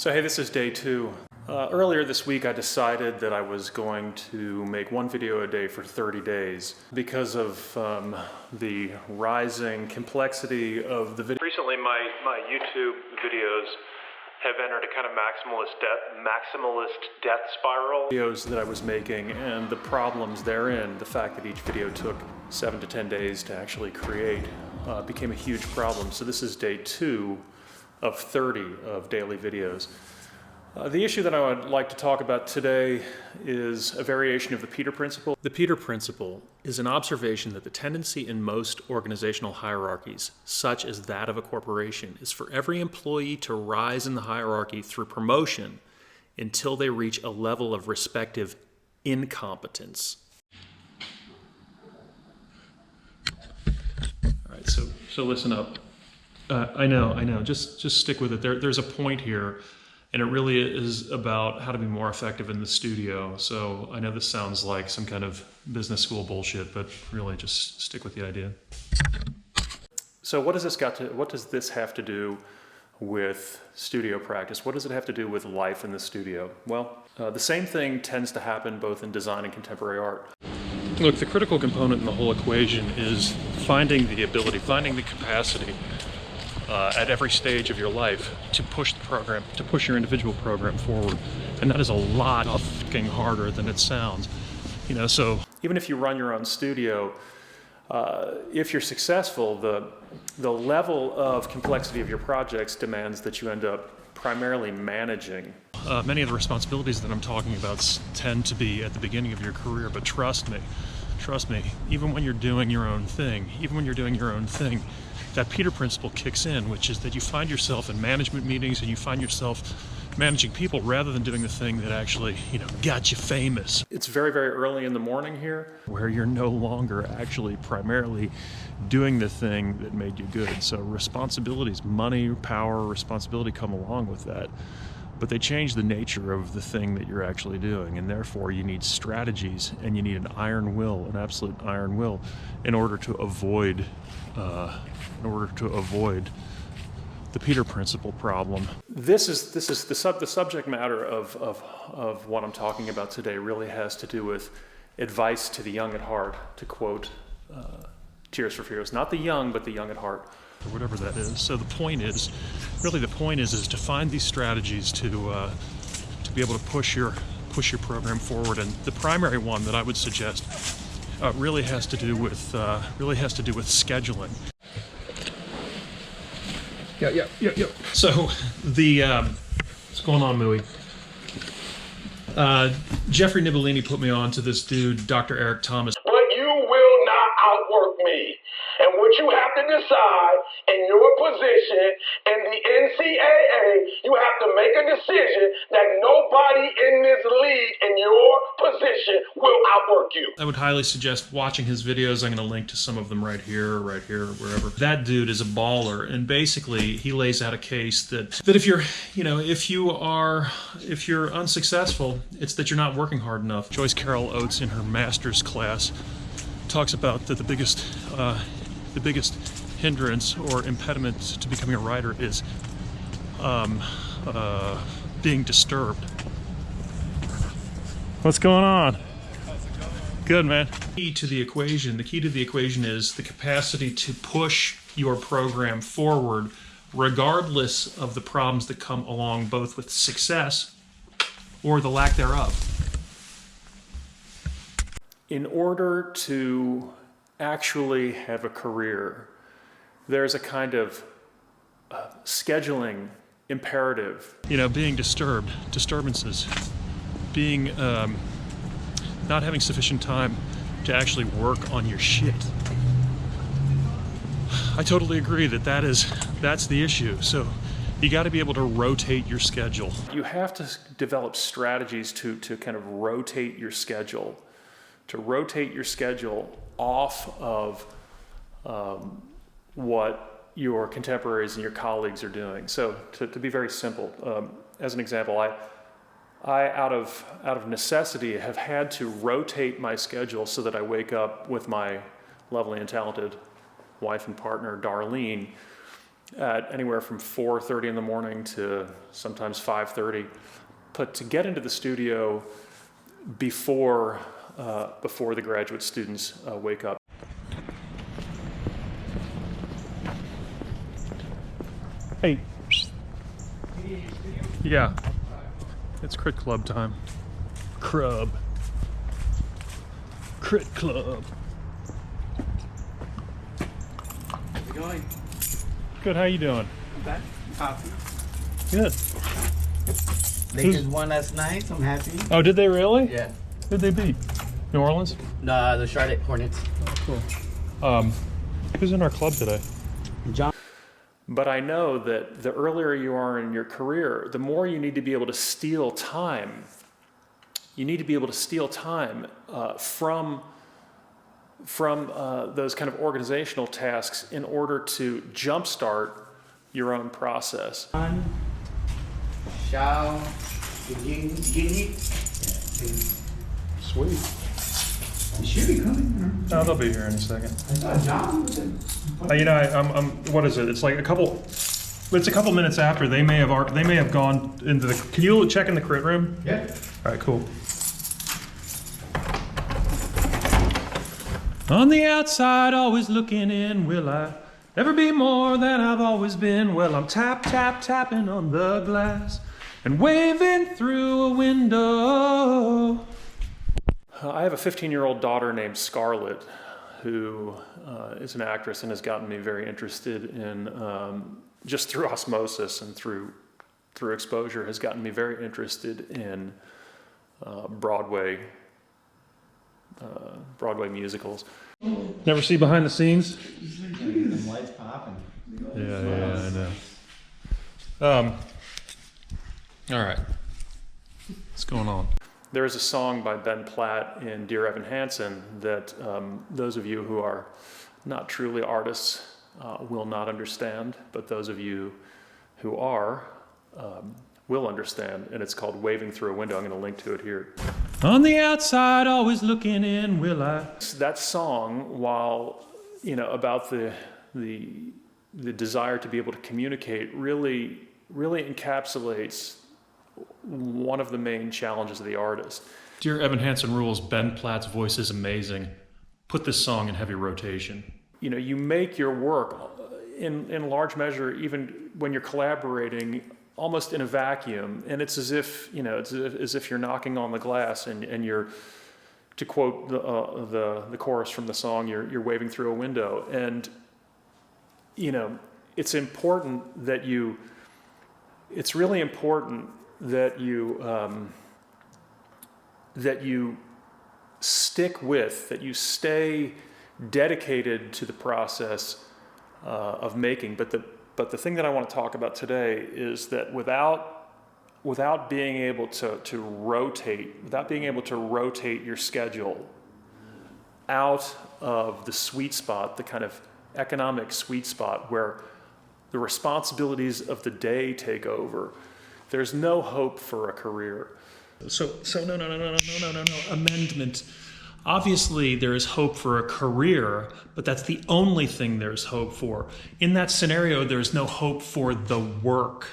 So hey, this is day 2. Earlier this week I decided that I was going to make one video a day for 30 days because of the rising complexity of the video. Recently my YouTube videos have entered a kind of maximalist death spiral. Videos that I was making and the problems therein, the fact that each video took 7 to 10 days to actually create, became a huge problem. So this is day 2 of 30 of daily videos. The issue that I would like to talk about today is a variation of the Peter Principle. The Peter Principle is an observation that the tendency in most organizational hierarchies, such as that of a corporation, is for every employee to rise in the hierarchy through promotion until they reach a level of respective incompetence. All right, so listen up. I know. Just stick with it. There's a point here, and it really is about how to be more effective in the studio. So I know this sounds like some kind of business school bullshit, but really just stick with the idea. So what does this have to do with studio practice? What does it have to do with life in the studio? Well, the same thing tends to happen both in design and contemporary art. Look, the critical component in the whole equation is finding the ability, finding the capacity at every stage of your life to push the program, to push your individual program forward. And that is a lot fucking harder than it sounds. You know, so even if you run your own studio, if you're successful, the level of complexity of your projects demands that you end up primarily managing. Many of the responsibilities that I'm talking about tend to be at the beginning of your career, but trust me, even when you're doing your own thing, that Peter Principle kicks in, which is that you find yourself in management meetings and you find yourself managing people rather than doing the thing that actually, got you famous. It's very, very early in the morning here, where you're no longer actually primarily doing the thing that made you good. So responsibilities, money, power, responsibility come along with that. But they change the nature of the thing that you're actually doing, and therefore you need strategies and you need an iron will, an absolute iron will, in order to avoid the Peter Principle problem. This is the subject matter of what I'm talking about today. Really has to do with advice to the young at heart, to quote Tears for Fears. Not the young, but the young at heart, or whatever that is. So the point is to find these strategies to be able to push your program forward. And the primary one that I would suggest really has to do with scheduling. Yeah. So what's going on, Mooey? Jeffrey Nibolini put me on to this dude, Dr. Eric Thomas. But you will not outwork me. And what you have to decide in your position in the NCAA, you have to make a decision that nobody in this league in your position will outwork you. I would highly suggest watching his videos. I'm going to link to some of them right here, wherever. That dude is a baller, and basically he lays out a case that if you're unsuccessful, it's that you're not working hard enough. Joyce Carol Oates in her master's class talks about that the biggest hindrance or impediment to becoming a writer is being disturbed. What's going on? Good, man. The key to the equation is the capacity to push your program forward regardless of the problems that come along, both with success or the lack thereof. In order to actually have a career, there's a kind of scheduling imperative. Being disturbances, being not having sufficient time to actually work on your shit. I totally agree that's the issue. So you got to be able to rotate your schedule. You have to develop strategies to kind of rotate your schedule, off of what your contemporaries and your colleagues are doing. So to be very simple, as an example, I out of necessity have had to rotate my schedule so that I wake up with my lovely and talented wife and partner, Darlene, at anywhere from 4:30 in the morning to sometimes 5:30. But to get into the studio before the graduate students wake up. Hey. Yeah. It's Crit Club time. Crit Club. How's it going? Good, how you doing? Back? Coffee. Good. Lakers won last night, so I'm happy. Oh, did they really? Yeah. Who'd they beat? New Orleans? No, the Charlotte Hornets. Oh, cool. Who's in our club today? John. But I know that the earlier you are in your career, the more you need to be able to steal time. You need to be able to steal time from those kind of organizational tasks in order to jumpstart your own process. Shao. Gini. Sweet. You should be coming. Oh, they'll be here in a second. I saw John. I'm what is it? It's like it's a couple minutes after. They may have gone into the. Can you check in the crit room? Yeah. All right, cool. On the outside, always looking in. Will I ever be more than I've always been? Well, I'm tapping on the glass and waving through a window. I have a 15-year-old daughter named Scarlett, who is an actress and has gotten me very interested in, just through osmosis and through exposure, has gotten me very interested in Broadway musicals. Never see behind the scenes? Some lights popping. Yeah, I know. All right. What's going on? There is a song by Ben Platt in Dear Evan Hansen that those of you who are not truly artists will not understand, but those of you who are will understand, and it's called Waving Through a Window. I'm going to link to it here. On the outside, always looking in, will I? That song, while, about the desire to be able to communicate, really encapsulates one of the main challenges of the artist. Dear Evan Hansen rules, Ben Platt's voice is amazing. Put this song in heavy rotation. You make your work in large measure, even when you're collaborating, almost in a vacuum, and it's as if as if you're knocking on the glass and you're, to quote the chorus from the song, you're waving through a window, and it's important that you. It's really important that you stick with, that you stay dedicated to the process of making. But the thing that I want to talk about today is that without being able to rotate your schedule out of the sweet spot, the kind of economic sweet spot where the responsibilities of the day take over, there's no hope for a career. So no. Amendment. Obviously, there is hope for a career, but that's the only thing there's hope for. In that scenario, there's no hope for the work.